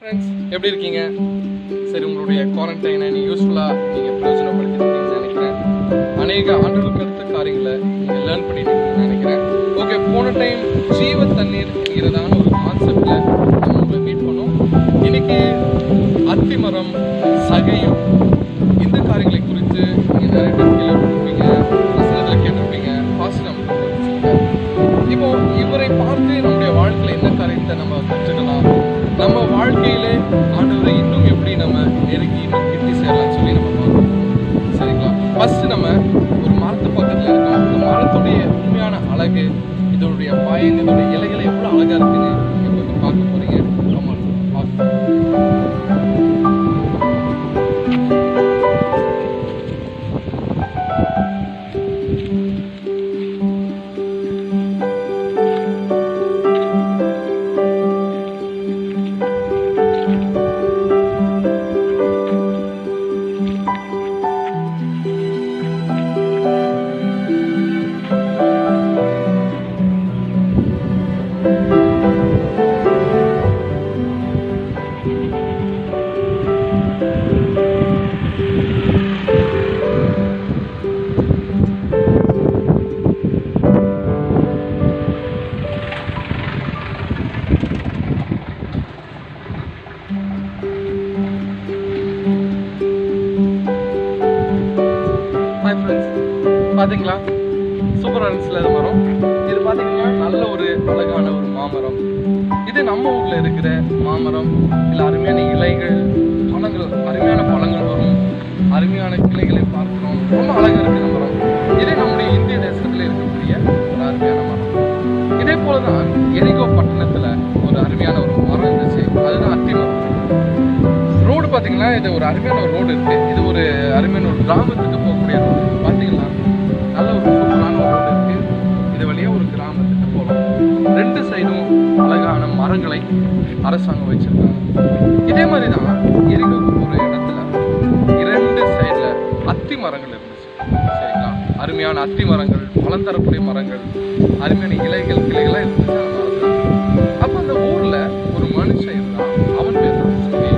Friends, எப்படி இருக்கீங்க? சரி, உங்களுடைய குவாரண்டைனை யூஸ்ஃபுல்லாக நீங்கள் பிரயோஜனப்படுத்திருக்கீங்கன்னு நினைக்கிறேன். அநேக ஆண்டுகளுக்கு அடுத்த காரியங்களை நீங்கள் லேர்ன் பண்ணிட்டு இருக்கீங்கன்னு நினைக்கிறேன். ஓகே, போன டைம் ஜீவ தண்ணீர்ங்கிறதான ஒரு கான்செப்டில் நம்ம உங்களை மீட் பண்ணோம். இன்னைக்கு அத்திமரம், சகையும் இந்த காரியங்களை குறித்து நீங்கள் நிறைய பேர் கேள்விப்பட்டிருப்பீங்க, சிலதில் கேட்டிருப்பீங்க. பாசிரம் இப்போ இவரை பார்த்து நம்முடைய வாழ்க்கையில் என்ன காரியத்தை நம்ம கற்றுக்கலாம், நம்ம வாழ்க்கையிலே ஆண்டவரை இன்னும் எப்படி நம்ம நெருங்கி இன்னும் கிட்டி சேரலாம்னு சொல்லி நம்ம பார்க்கணும். சரிங்களா? ஃபர்ஸ்ட் நம்ம ஒரு மரத்து பக்கத்தில் இருக்கோம். அந்த மரத்துடைய உண்மையான அழகு, இதனுடைய பயன், இதனுடைய இலைகளை எவ்வளோ அழகா இருக்குன்னு இப்போ பார்க்க போறீங்க. ஆமா, பார்த்தீங்களா? சூப்பராக இருந்துச்சுல இது மரம். இது பார்த்தீங்கன்னா நல்ல ஒரு அழகான ஒரு மாமரம். இது நம்ம ஊரில் இருக்கிற மாமரம். இல்லை அருமையான இலைகள், பழங்கள், அருமையான பழங்கள் வரும், அருமையான கிளைகளை பார்க்கிறோம். ரொம்ப அழகாக இருக்குது இந்த மரம். இதே நம்முடைய இந்திய தேசத்தில் இருக்கக்கூடிய ஒரு அருமையான மரம். இதே போல தான் எரிகோ பட்டணத்தில் ஒரு அருமையான ஒரு மரம் இருந்துச்சு. அதுதான் அத்தி மரம். ரோடு பார்த்தீங்கன்னா இது ஒரு அருமையான ஒரு ரோடு இருக்கு. இது ஒரு அருமையான ஒரு கிராமத்துக்கு போகக்கூடிய ரோடு. பார்த்தீங்கன்னா நல்ல ஒரு சூப்பரான ஒரு ரோடு இருக்கு. இது வழியா ஒரு கிராமத்துக்கு போகலாம். ரெண்டு சைடும் அழகான மரங்களை அரசாங்கம் வச்சிருக்காங்க. இதே மாதிரி தான் எரிகோ ஒரு இடத்துல இரண்டு சைடுல அத்தி மரங்கள் இருந்துச்சு. சரிங்களா? அருமையான அத்தி மரங்கள், பழம் தரக்கூடிய மரங்கள், அருமையான இலைகள், கிளைகள்லாம் இருந்துச்சு அந்த மரத்துல. அப்ப அந்த ஊர்ல ஒரு மனுஷன் இருந்தான். அவன் பேர் தான் சகை.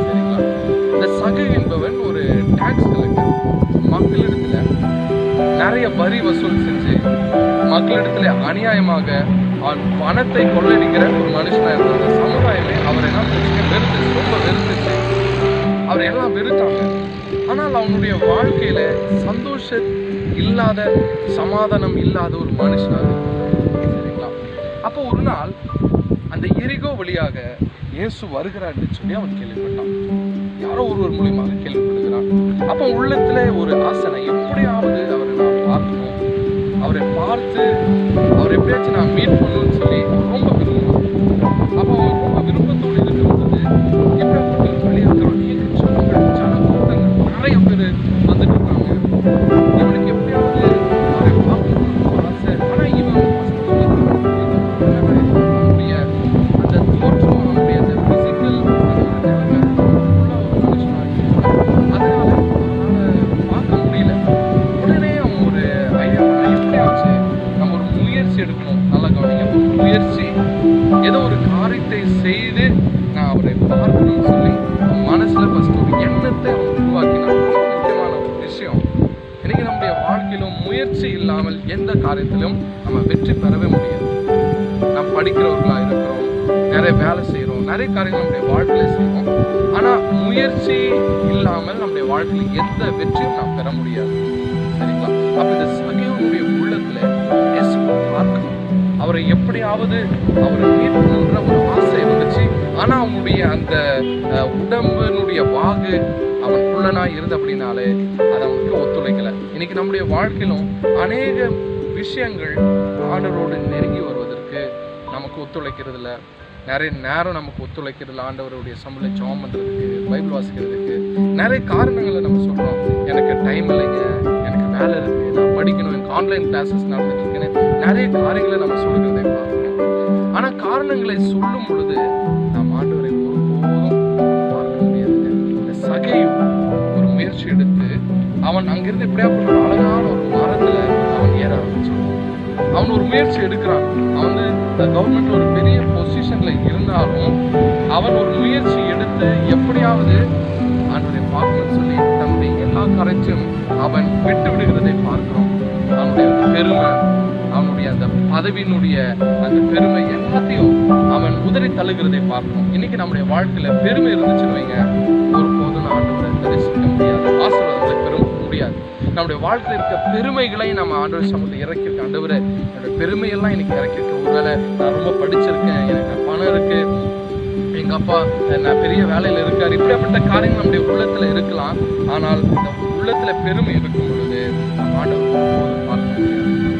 சரிங்களா? இந்த சகை என்பவன் ஒரு டாக்ஸ் கலெக்டர். மக்களிடத்துல நிறைய வரி வசூல் செஞ்சு மக்களிடத்துல அநியாயமாக அவன் பணத்தை கொள்ளடிக்கிற ஒரு மனுஷனா இருந்தாங்க. சமுதாயமே அவரை என்ன வெறுத்துச்சு, ரொம்ப வெறுத்துச்சு. அவரை எல்லாம் வெறுத்தாங்க. ஆனால் அவனுடைய வாழ்க்கையில சந்தோஷம் இல்லாத, சமாதானம் இல்லாத ஒரு மனுஷனாக. சரிங்களா? அப்போ ஒரு நாள் அந்த எரிகோ வழியாக இயேசு வருகிறான்னு சொல்லி அவன் கேள்விப்பட்டான். யாரோ ஒருவர் மூலியமாக கேள்விப்படுகிறான். அப்போ உள்ளத்துல ஒரு ஆசனை, எப்படியாவது அவரை நான் பார்க்கணும், அவரை பார்த்து அவர் எப்படியாச்சும் நான் மீட் பண்ணணும்னு சொல்லி ரொம்ப விரும்புவான். அப்போ அவன் ரொம்ப விருப்பத்தோடு இருக்கும்போது எப்படியாப்பட்ட வெளியாகிறோம் கூட்டங்கள் நிறைய பேர் வந்துட்டு இருக்காங்க. இவனுக்கு எப்படியாவது அவரை பார்க்கணும்னு ஆசை. ஆனா இவன் அவனுடைய அந்த தோற்றம், அவனுடைய அந்த பிசிக்கல் அதனால அவனால பார்க்க முடியல. உடனே அவன் ஒரு ஐடியா பண்ண, எப்படியாச்சு நம்ம ஒரு முயற்சி எடுக்கணும். நல்லா கவனிங்க, ஒரு முயற்சி, ஏதோ ஒரு காரியத்தை செய்து நான் அவரை பார்க்கணும்னு சொல்லி மனசுல ஃபர்ஸ்ட் ஒரு எண்ணத்தை அவன் உருவாக்கினான். ரொம்ப முக்கியமான ஒரு விஷயம். இன்னைக்கு நம்முடைய வாழ்க்கையிலும் முயற்சி இல்லாமல் எந்த காரியத்திலும் நம்ம வெற்றி பெறவே முடியாது. நாம் படிக்கிறவர்களா இருக்கிறோம், நிறைய வேலை செய்யறோம், நிறைய காரியங்கள் நம்முடைய வாழ்க்கையில செய்வோம். ஆனா முயற்சி இல்லாமல் நம்முடைய வாழ்க்கையில எந்த வெற்றியும் நாம் பெற முடியாது. சரிங்களா? அப்ப இந்த சகையோனுடைய உள்ளத்துல பார்க்கணும், அவரை எப்படியாவது அவரை மீட் பண்ணணுன்ற ஒரு ஆசை இருந்துச்சு. ஆனா அவனுடைய அந்த உடம்பினுடைய வாகு அவன் குள்ளனா இருந்த அப்படின்னாலே அது அவனுக்கு ஒத்துழைக்கல. இன்னைக்கு நம்முடைய வாழ்க்கையிலும் அநேக விஷயங்கள் ஆண்டவரோடு நெருங்கி வருவதற்கு நமக்கு ஒத்துழைக்கிறது இல்லை. நிறைய நேரம் நமக்கு ஒத்துழைக்கிறது இல்லை. ஆண்டவருடைய சம்பளை ஜெபம் பண்றதுக்கு, பைபிள் வாசிக்கிறதுக்கு நிறைய காரணங்களை நம்ம சொல்றோம். எனக்கு டைம் இல்லைங்க, எனக்கு வேலை இருக்கு, நான் படிக்கணும், எனக்கு ஆன்லைன் கிளாஸஸ் நடந்துட்டு இருக்குன்னு நிறைய காரியங்களை நம்ம சொல்லுகிறதை பார்க்கணும். ஆனா காரணங்களை சொல்லும் பொழுது நாம் ஆண்டவரை ஒருபோதும் பார்க்க முடியாது. இந்த சகையும் ஒரு முயற்சி எடுத்து அவன் அங்கிருந்து எப்படியாப்பட்ட ஒரு அழகான ஒரு மரத்துல அவன் ஏற ஆரம்பிச்சான். அவன் ஒரு முயற்சி எடுக்கிறான். அவன் வந்து கவர்மெண்ட்ல ஒரு பெரிய பொசிஷன்ல இருந்தாலும் அவன் ஒரு முயற்சி ஆண்டவரை பார்க்கணும்னு சொல்லி தன்னுடைய எல்லா காரியத்தையும் அவன் விட்டு விடுகிறதை பார்க்கிறோம். அவனுடைய பெருமை, அவனுடைய அந்த பதவியினுடைய அந்த பெருமை எல்லாத்தையும் அவன் உதறி தள்ளுகிறதை பார்க்கிறோம். இன்னைக்கு நம்முடைய வாழ்க்கையில பெருமை இருந்துச்சுன்னு வைங்க, ஒருபோதும் ஆண்டவரை தரிசிக்க முடியாது, ஆசீர்வாதங்களை பெற முடியாது. நம்முடைய வாழ்க்கையில் இருக்க பெருமைகளை நம்ம ஆண்டவர் சமூகத்தில் இறக்கிருக்க. ஆண்டவரை என்னோட பெருமையெல்லாம் இன்னைக்கு இறக்கிருக்க. ஒருவேளை நான் ரொம்ப படிச்சிருக்கேன், எனக்கு பணம் இருக்கு, எங்க அப்பா நான் பெரிய வேலையில இருக்காரு, இப்படிப்பட்ட காரியங்கள் நம்முடைய உள்ளத்துல இருக்கலாம். ஆனால் இந்த உள்ளத்துல பெருமை இருக்கும் பொழுது ஆண்டவர் பார்க்க முடியாது.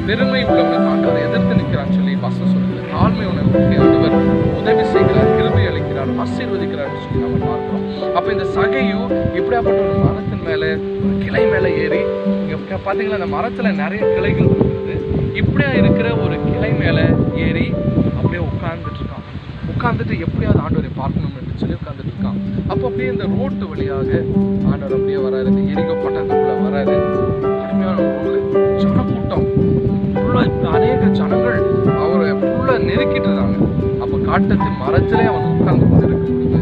பெருமை உள்ளவனுக்கு ஆண்டவர் எதிர்த்து நிற்கிறான்னு சொல்லி வசனம் சொல்லுது. தாழ்மை உணர்வுக்கு ஆண்டவர் உதவி செய்கிறார், கிருபை அளிக்கிறார், ஆசீர்வதிக்கிறார் சொல்லி நம்ம பார்க்கிறோம். அப்ப இந்த சகையு இப்படியாப்பட்ட ஒரு மரத்தின் மேல, ஒரு கிளை மேல ஏறி, இங்க பாத்தீங்களா அந்த மரத்துல நிறைய கிளைகள் இருக்குது, இப்படியா இருக்கிற ஒரு கிளை மேல ஏறி அப்படியே உட்கார்ந்துட்டு இருக்கான். உட்கார்ந்துட்டு எப்படியாவது ஆண்டவரை பார்க்கணும்னு சொல்லி உட்கார்ந்துட்டு இருக்கான். அப்போ அப்படியே இந்த ரோட்டு வழியாக ஆண்டவர் அப்படியே வராரு, இந்த எரிகோ பட்டணத்துக்குள்ள வராரு. கடுமையான ஒரு ஜனக்கூட்டம், அநேக ஜனங்கள் அவரை ஃபுல்லா நெருக்கிட்டு இருந்தாங்க. அப்ப காட்டத்து மரத்திலே அவன் உட்கார்ந்து கொண்டிருக்கும் பொழுது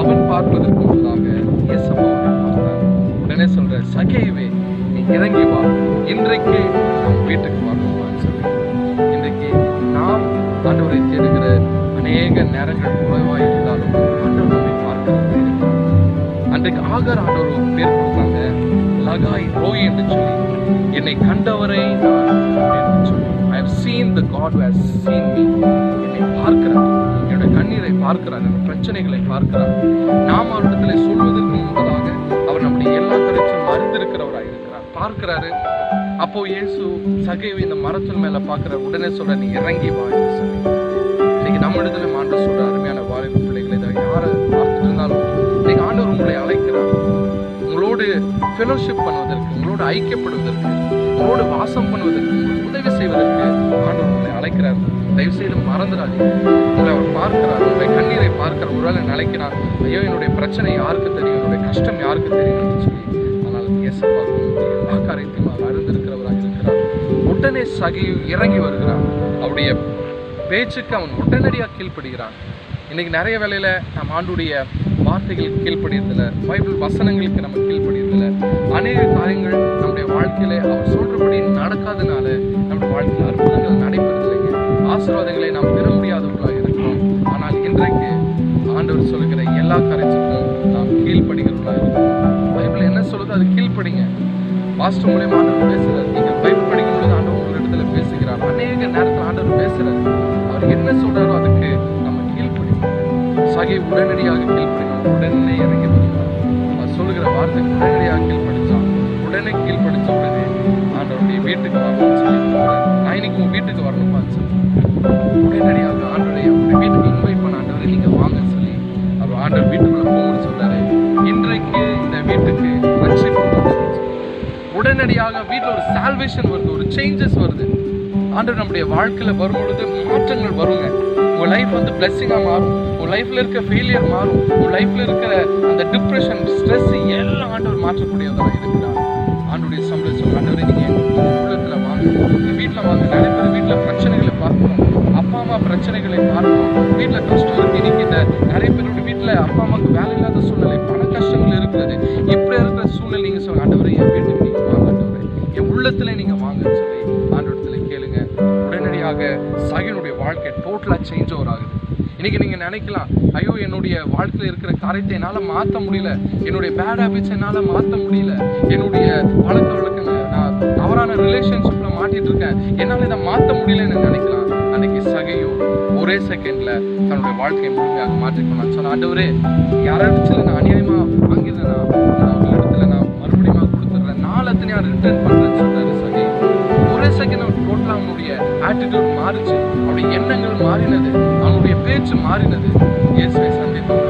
அவன் பார்ப்பதற்கு முன்னதாக இயேசுவை பார்த்தார். உடனே சொல்ற, சகேயுவே நீ இறங்கி வா, இன்றைக்கு நம் வீட்டுக்கு வரணுமான்னு சொல்லி. இன்றைக்கு நாம் ஆண்டவரை தேடுகிற அநேக நேரங்கள் குறைவாக இருந்தாலும் ஆண்டவர் நம்மை பார்க்கிறது. அன்றைக்கு ஆகார் ஆண்டவர் ஒரு பேர் கொடுத்தாங்க, லகாய் ரோய் என்று சொல்லி, என்னை கண்டவரை நான் சொல்லி. I have seen the God who has seen me. என்னை பார்க்கிறார், என்னுடைய கண்ணீரை பார்க்கிறார், என்னுடைய பிரச்சனைகளை பார்க்கிறார். நாம் அவரிடத்தில் சொல்வதற்கு முன்பதாக அவர் நம்முடைய எல்லா கருத்தையும் அறிந்திருக்கிறவராக இருக்கிறார், பார்க்கிறாரு. அப்போ இயேசு சகேவை இந்த மரத்தின் மேல பார்க்கிறார். உடனே சொல்ற, நீ இறங்கி வா என்று சொல்லி. இன்னைக்கு நம்ம இடத்துல ஆண்டவர் சொல்ற அருமையான வாலிப பிள்ளைகளை, இதை யாரை பார்த்துட்டு இருந்தாலும் இன்னைக்கு ஆண்டவர் உங்களை அழைக்கிறார். உங்களோடு ஃபெலோஷிப் பண்ணுவதற்கு, உங்களோடு ஐக்கியப்படுவதற்கு, உங்களோடு வாசம் பண்ணுவதற்கு, உங்களுக்கு உதவி செய்வதற்கு ஆண்டவர் உங்களை அழைக்கிறார். தயவு செய்து மறந்துடாதீங்க. உங்களை அவர் பார்க்கிறார், உங்களுடைய கண்ணீரை பார்க்கிறார். ஒருவேளை நினைக்கிறான், ஐயோ என்னுடைய பிரச்சனை யாருக்கு தெரியும், என்னுடைய கஷ்டம் யாருக்கு தெரியும் சொல்லி. ஆனால் இயேசுவா எல்லா காரியத்தையும் அவர் அறிந்திருக்கிறவராக இருக்கிறார். உடனே சகையு இறங்கி வருகிறார். அவருடைய பேச்சுக்கு அவன் உடனடியாக கீழ்ப்படுகிறான். இன்னைக்கு நிறைய வேளையில நம்ம ஆண்டுடைய வார்த்தைகளுக்கு கீழ்ப்படியதில்ல, பைபிள் வசனங்களுக்கு நம்ம கீழ்ப்படியதில்ல. அநேக காரியங்கள் நம்முடைய வாழ்க்கையில அவர் சொல்றபடி நடக்காதனால நம்முடைய வாழ்க்கையில் அற்புதங்கள் நடைபெறதில்லைங்க, ஆசீர்வாதங்களை நாம் பெற முடியாதவர்களாக இருக்கிறோம். ஆனால் இன்றைக்கு ஆண்டவர் சொல்லுகிற எல்லா காரியத்துக்கும் நாம் கீழ்ப்படுகிறவர்களாக இருக்கிறோம். பைபிள் என்ன சொல்லுது அது கீழ்ப்படிங்க. பாஸ்டர் மூலியமா ஆண்டவர் பேசுறாரு, நீங்கள் பைபிள் படிக்கும் பொழுது ஆண்டவர் உங்கள் இடத்துல பேசுகிறார். அநேக நேரத்தில் ஆண்டவர் பேசுறாரு, அவர் என்ன சொல்றாரோ அதுக்கு நம்ம கீழ்ப்படிங்க. சகை உடனடியாக கீழ்ப்படிங்க, உடனே இறங்கி வருகிறார். அவர் சொல்லுகிற வார்த்தைக்கு உடனடியாக கீழ்ப்படிச்சான். உடனே கீழ்ப்படிச்ச உடனே ஆண்டவருடைய வீட்டுக்கு வரணும்னு சொல்லி, நான் இன்னைக்கு உங்க வீட்டுக்கு வரணும்னு சொல்லி உடனடியாக ஆண்டவரை அவருடைய வீட்டுக்கு இன்வைட் பண்ண, ஆண்டவரை நீங்க வாங்கன்னு சொல்லி அவர் ஆண்டவர் வீட்டுக்குள்ள போகணும்னு சொல்றாரு. இன்றைக்கு இந்த வீட்டுக்கு ரட்சிப்பு உடனடியாக வீட்டில் ஒரு சால்வேஷன் வருது, ஒரு சேஞ்சஸ் வருது. ஆண்டவர் நம்முடைய வாழ்க்கையில வரும்பொழுது மாற்றங்கள் வருங்க. உங்க லைஃப் வந்து பிளெஸிங்கா மாறும், உங்க லைஃப்ல இருக்க ஃபெயிலியர் மாறும், உங்க லைஃப்ல இருக்கிற அந்த டிப்ரெஷன், ஸ்ட்ரெஸ் எல்லாம் ஆண்டவர் மாற்றக்கூடியவராக இருக்கிறார். ஆண்டவருடைய சம்பளம் சொல்ல, ஆண்டவரை நீங்க உள்ளத்துல வாங்க, நீங்க வீட்டுல வாங்க. நிறைய பேர் வீட்டுல பிரச்சனைகளை பார்க்கணும், அப்பா அம்மா பிரச்சனைகளை பார்க்கணும், வீட்டுல கஷ்டம் இருக்கு. இன்னைக்கு இந்த நிறைய பேரோட வீட்டுல அப்பா அம்மாவுக்கு வேலை இல்லாத சூழ்நிலை, பண கஷ்டங்கள் இருக்கிறது. இப்படி இருக்கிற சூழ்நிலை நீங்க சொல்லுங்க, ஆண்டவரை என் வீட்டுக்கு நீங்க வாங்க, ஆண்டவரை என் உள்ளத்துல நீங்க வாங்கன்னு சொல்லி ஆண்டவரத்துல கேளுங்க. உடனடியாக சகையனுடைய வாழ்க்கை டோட்டலா சேஞ்ச் ஓவர் ஆகுது. இன்னைக்கு நீங்க நினைக்கலாம், ஐயோ என்னுடைய வாழ்க்கையில இருக்கிற காரியத்தை என்னால மாற்ற முடியல, என்னுடைய பேட் ஹேபிட்ஸ் என்னால மாற்ற முடியல, என்னுடைய பழக்க வழக்கங்கள், நான் தவறான ரிலேஷன்ஷிப்ல மாட்டிட்டு இருக்கேன், என்னால இதை மாற்ற முடியலன்னு நினைக்கலாம். அன்னைக்கு சகையோ ஒரே செகண்ட்ல தன்னுடைய வாழ்க்கையை முழுமையாக மாற்றிக்கொண்டான். சொன்ன, ஆண்டவரே யாராச்சும் நான் அநியாயமா வாங்கிருந்தேன்னா அவங்க இடத்துல நான் மறுபடியும் கொடுத்துடுறேன், நாலு அத்தனையா ரிட்டர்ன் பண்றேன்னு சொல்றாரு சகை. ஒரே செகண்ட் டோட்டலா அவனுடைய ஆட்டிடியூட் மாறிச்சு, அவனுடைய எண்ணங்கள் மாறினது, அவனுடைய பேச்சு மாறினது. இயேசுவை சந்தித்தோம்.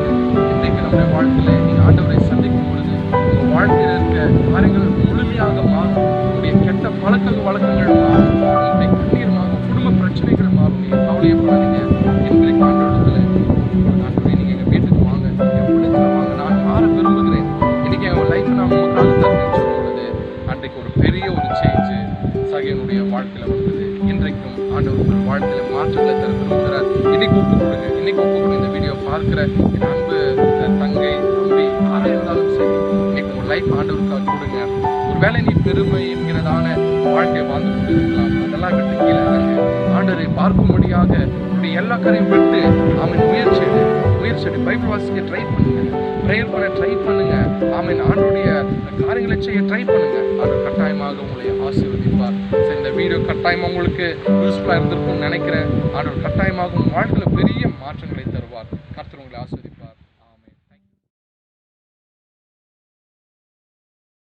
இன்றைக்கு நம்முடைய வாழ்க்கையில நீங்க ஆண்டவரை சந்திக்கும் பொழுது உங்க வாழ்க்கையில இருக்க காரியங்கள் முழுமையாக மாறும். உங்களுடைய கெட்ட பழக்க வழக்கங்கள் மாறும், உங்களுடைய கண்ணீர் மாறும், குடும்ப பிரச்சனைகள் மாறும். நீங்க கவலையப்படாதீங்க. இன்றைக்கு ஆண்டவரத்துல ஆண்டவரை நீங்க எங்க வீட்டுக்கு வாங்க, என் உள்ளத்துல வாங்க, நான் மாற விரும்புகிறேன், இன்னைக்கு என் லைஃப் நான் உங்களுக்காக தருவேன்னு சொல்லும் பொழுது அன்றைக்கு ஒரு பெரிய ஒரு சேஞ்ச் சகையனுடைய வாழ்க்கையில வந்தது. இன்றைக்கும் ஆண்டவர் உங்கள் வாழ்க்கையில மாற்றங்களை தர விரும்புகிறார். இன்னைக்கு ஒப்பு கொடுங்க, இன்னைக்கு ஒப்பு கொடுங்க. இந்த வீடியோ பார்க்கிற என் அன்பு தங்கை, தம்பி, ஆண்டவருக்காக கொடுங்க. ஒருவேளை நீ பெருமை என்கிறதான வாழ்க்கையை வாழ்ந்து கொண்டிருக்கலாம், அதெல்லாம் விட்டு கீழே இறங்க. ஆண்டவரை பார்க்கும்படியாக உடைய எல்லா காரையும் விட்டு முயற்சி பைபிள் வாசிக்க ட்ரை பண்ணுங்க, ப்ரேயர் பண்ண ட்ரை பண்ணுங்க. ஆண்டவருடைய காரியங்களை செய்ய ட்ரை பண்ணுங்க. ஆண்டவர் கட்டாயமாக உங்களை ஆசீர்வதிப்பார். இந்த வீடியோ கட்டாயமாக உங்களுக்கு யூஸ்ஃபுல்லாக இருந்திருக்கும்னு நினைக்கிறேன். ஆண்டவர் கட்டாயமாக உங்கள் வாழ்க்கை